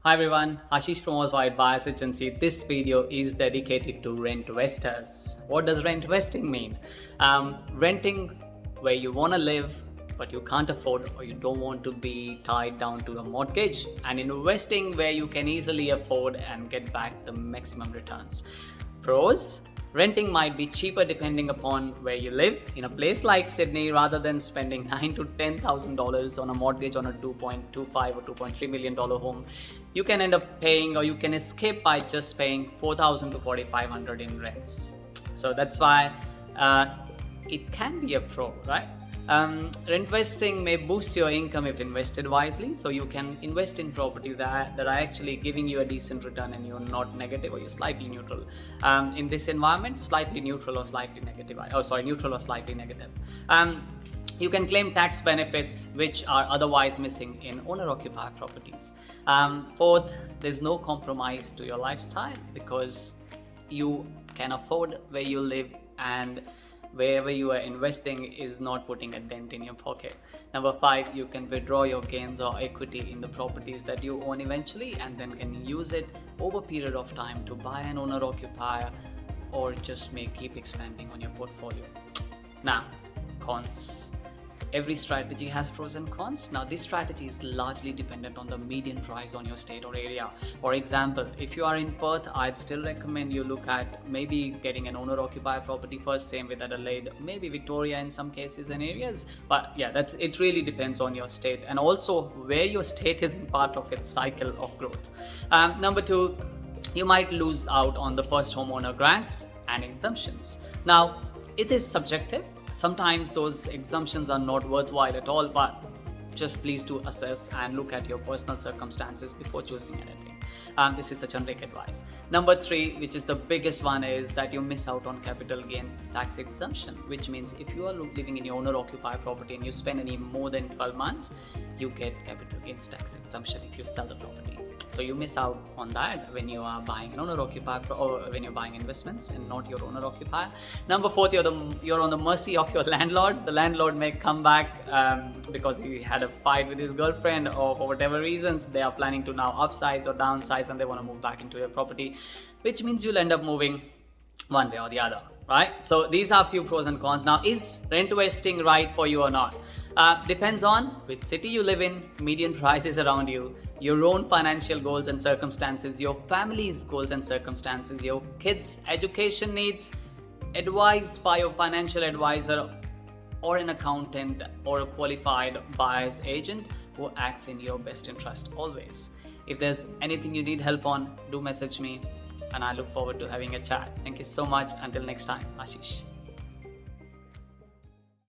Hi everyone, Ashish from Oswald Bias Agency. This video is dedicated to Rentvestors. What does rentvesting mean? Renting where you want to live but you can't afford or you don't want to be tied down to a mortgage, and investing where you can easily afford and get back the maximum returns. Pros: renting might be cheaper depending upon where you live. In a place like Sydney, rather than spending $9,000 to $10,000 on a mortgage on a $2.25 or $2.3 million home, you can end up paying, or you can escape by just paying $4,000 to $4,500 in rents. So that's why it can be a pro, right? Rentvesting may boost your income if invested wisely, so you can invest in properties that are actually giving you a decent return and you're not negative or you're slightly neutral. In this environment, slightly neutral or slightly negative. Neutral or slightly negative. You can claim tax benefits which are otherwise missing in owner-occupier properties. Fourth, there's no compromise to your lifestyle because you can afford where you live, and wherever you are investing is not putting a dent in your pocket. Number 5, you can withdraw your gains or equity in the properties that you own eventually, and then can use it over a period of time to buy an owner occupier or just keep expanding on your portfolio. Now, cons. Every strategy has pros and cons. Now, this strategy is largely dependent on the median price on your state or area. For example, if you are in Perth, I'd still recommend you look at maybe getting an owner-occupier property first, same with Adelaide, maybe Victoria in some cases and areas. But yeah, it really depends on your state and also where your state is in part of its cycle of growth. Number 2, you might lose out on the first homeowner grants and exemptions. Now, it is subjective. Sometimes those exemptions are not worthwhile at all, but just please do assess and look at your personal circumstances before choosing anything. This is a generic advice. Number 3, which is the biggest one, is that you miss out on capital gains tax exemption, which means if you are living in your owner-occupier property and you spend any more than 12 months, you get capital gains tax exemption if you sell the property. So you miss out on that when you are buying an owner-occupier or when you're buying investments and not your owner-occupier. Number 4, you're on the mercy of your landlord. The landlord may come back because he had a fight with his girlfriend, or for whatever reasons they are planning to now upsize or downsize and they want to move back into your property, which means you'll end up moving one way or the other, right? So these are a few pros and cons. Now, is rentvesting right for you or not? Depends on which city you live in, median prices around you, your own financial goals and circumstances, your family's goals and circumstances, your kids' education needs, advice by your financial advisor or an accountant or a qualified buyer's agent who acts in your best interest always. If there's anything you need help on, do message me and I look forward to having a chat. Thank you so much. Until next time, Ashish.